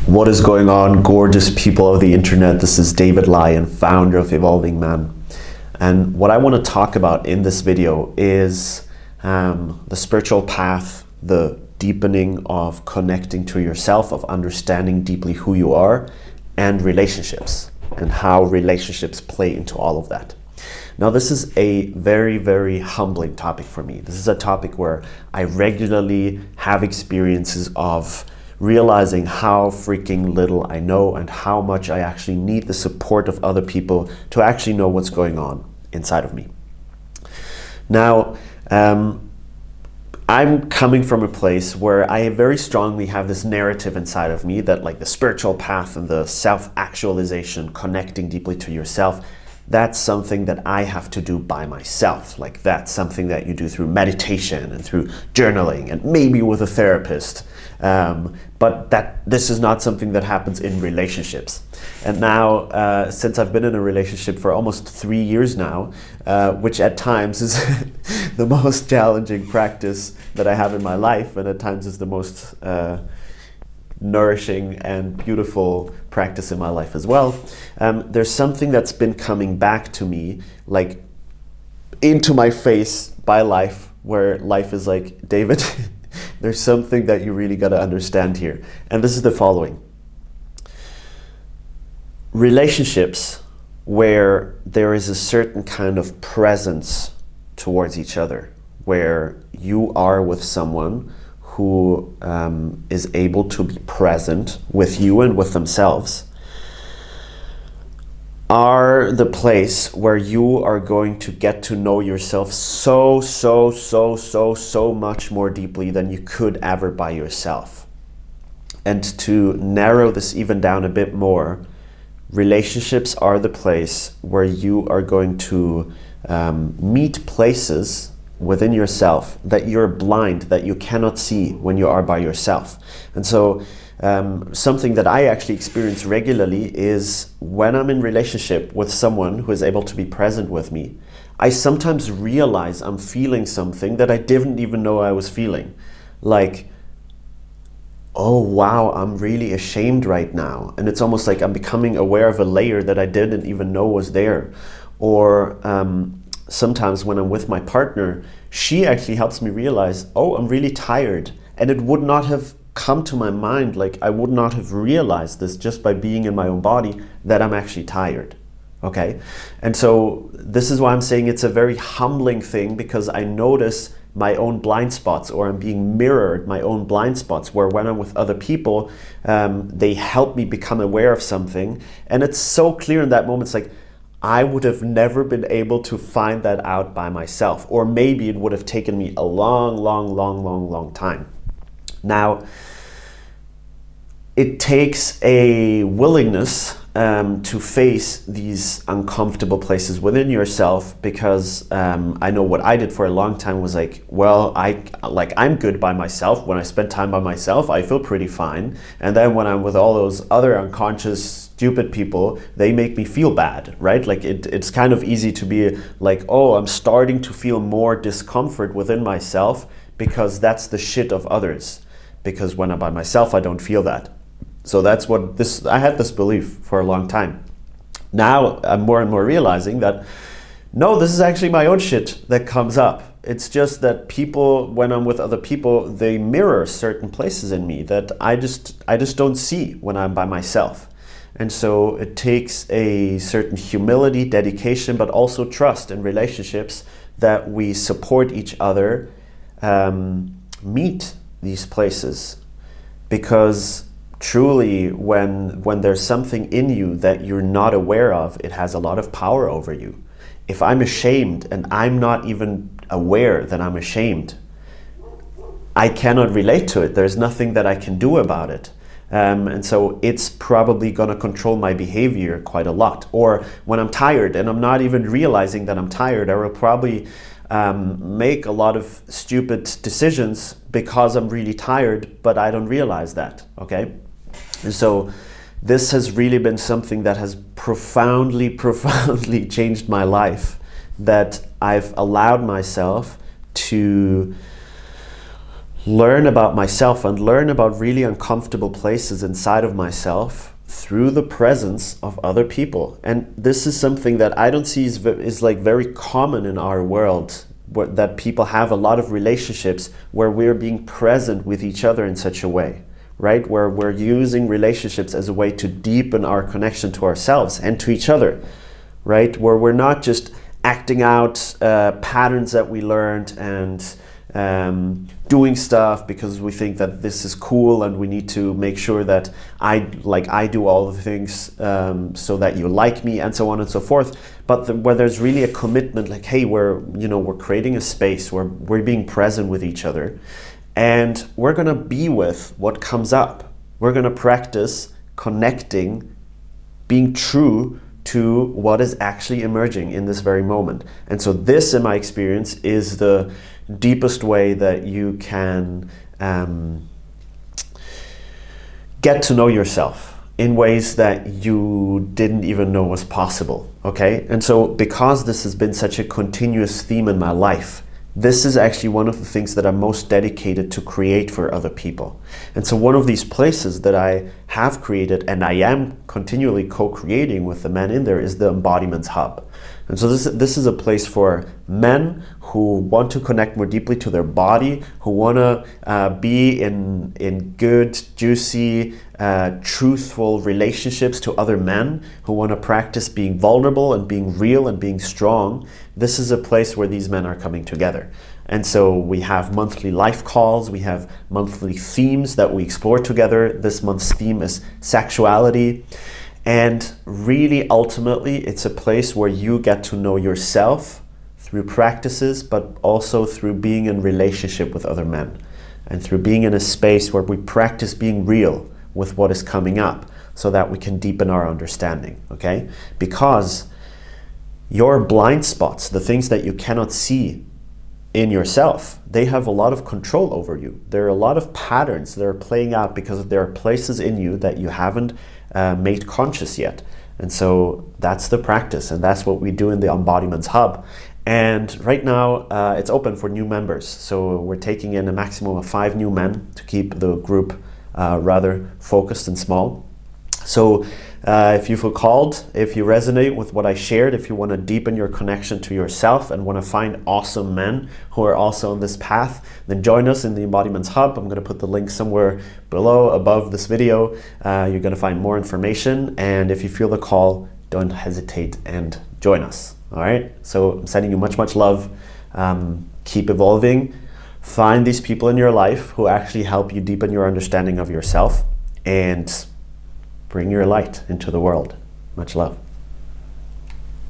What is going on, gorgeous people of the internet? This is David Lyon, founder of EmbodiMen. And what I want to talk about in this video is the spiritual path, the deepening of connecting to yourself, of understanding deeply who you are, and relationships, and how relationships play into all of that. Now, this is a very, very humbling topic for me. This is a topic where I regularly have experiences of realizing how freaking little I know and how much I actually need the support of other people to actually know what's going on inside of me. Now, I'm coming from a place where I very strongly have this narrative inside of me that, like, the spiritual path and the self-actualization, connecting deeply to yourself, that's something that I have to do by myself. Like, that's something that you do through meditation and through journaling and maybe with a therapist. But this is not something that happens in relationships. And now, since I've been in a relationship for almost 3 years now, which at times is the most challenging practice that I have in my life, and at times is the most nourishing and beautiful practice in my life as well, there's something that's been coming back to me, like into my face by life, where life is like, David, there's something that you really got to understand here. And this is the following. Relationships where there is a certain kind of presence towards each other, where you are with someone who is able to be present with you and with themselves, are the place where you are going to get to know yourself so much more deeply than you could ever by yourself. And to narrow this even down a bit more, relationships are the place where you are going to meet places within yourself that you're blind, that you cannot see when you are by yourself. And so something that I actually experience regularly is when I'm in relationship with someone who is able to be present with me, I sometimes realize I'm feeling something that I didn't even know I was feeling. Like, oh wow, I'm really ashamed right now. And it's almost like I'm becoming aware of a layer that I didn't even know was there. Or sometimes when I'm with my partner, she actually helps me realize, oh, I'm really tired. And it would not have come to my mind, like I would not have realized this just by being in my own body, that I'm actually tired. Okay? And so this is why I'm saying it's a very humbling thing, because I notice my own blind spots, or I'm being mirrored my own blind spots, where when I'm with other people, they help me become aware of something. And it's so clear in that moment, it's like, I would have never been able to find that out by myself, or maybe it would have taken me a long time. Now, it takes a willingness to face these uncomfortable places within yourself, because I know what I did for a long time was like, well, I'm good by myself. When I spend time by myself, I feel pretty fine. And then when I'm with all those other unconscious, stupid people, they make me feel bad, right? Like it's kind of easy to be like, oh, I'm starting to feel more discomfort within myself because that's the shit of others. Because when I'm by myself, I don't feel that. So that's what I had this belief for a long time. Now I'm more and more realizing that, no, this is actually my own shit that comes up. It's just that people, when I'm with other people, they mirror certain places in me that I just don't see when I'm by myself. And so it takes a certain humility, dedication, but also trust in relationships that we support each other, meet these places. Because truly, when there's something in you that you're not aware of, it has a lot of power over you. If I'm ashamed and I'm not even aware that I'm ashamed, I cannot relate to it. There's nothing that I can do about it. And so it's probably going to control my behavior quite a lot. Or when I'm tired and I'm not even realizing that I'm tired, I will probably make a lot of stupid decisions because I'm really tired, but I don't realize that, okay? And so this has really been something that has profoundly changed my life, that I've allowed myself to learn about myself and learn about really uncomfortable places inside of myself through the presence of other people. And this is something that I don't see is like very common in our world, that people have a lot of relationships where we're being present with each other in such a way, right? Where we're using relationships as a way to deepen our connection to ourselves and to each other, right? Where we're not just acting out patterns that we learned and doing stuff because we think that this is cool and we need to make sure that I do all the things so that you like me, and so on and so forth. But where there's really a commitment, like, hey, we're creating a space where we're being present with each other, and we're gonna be with what comes up. We're gonna practice connecting, being true to what is actually emerging in this very moment. And so this, in my experience, is the deepest way that you can get to know yourself in ways that you didn't even know was possible, okay? And so because this has been such a continuous theme in my life, this is actually one of the things that I'm most dedicated to create for other people. And so one of these places that I have created and I am continually co-creating with the men in there is the EmbodiMen's Hub. And so this is a place for men who want to connect more deeply to their body, who want to be in good, juicy, truthful relationships to other men, who want to practice being vulnerable and being real and being strong. This is a place where these men are coming together. And so we have monthly life calls, we have monthly themes that we explore together. This month's theme is sexuality. And really, ultimately, it's a place where you get to know yourself through practices, but also through being in relationship with other men, and through being in a space where we practice being real with what is coming up so that we can deepen our understanding, okay? Because your blind spots, the things that you cannot see in yourself, they have a lot of control over you. There are a lot of patterns that are playing out because there are places in you that you haven't made conscious yet. And so that's the practice, and that's what we do in the EmbodiMen's Hub. And right now it's open for new members. So we're taking in a maximum of 5 new men to keep the group rather focused and small. So if you feel called, if you resonate with what I shared, if you want to deepen your connection to yourself and want to find awesome men who are also on this path, then join us in the EmbodiMen's Hub. I'm going to put the link somewhere below, above this video. You're going to find more information. And if you feel the call, don't hesitate and join us. All right? So I'm sending you much, much love. Keep evolving. Find these people in your life who actually help you deepen your understanding of yourself, and bring your light into the world. Much love.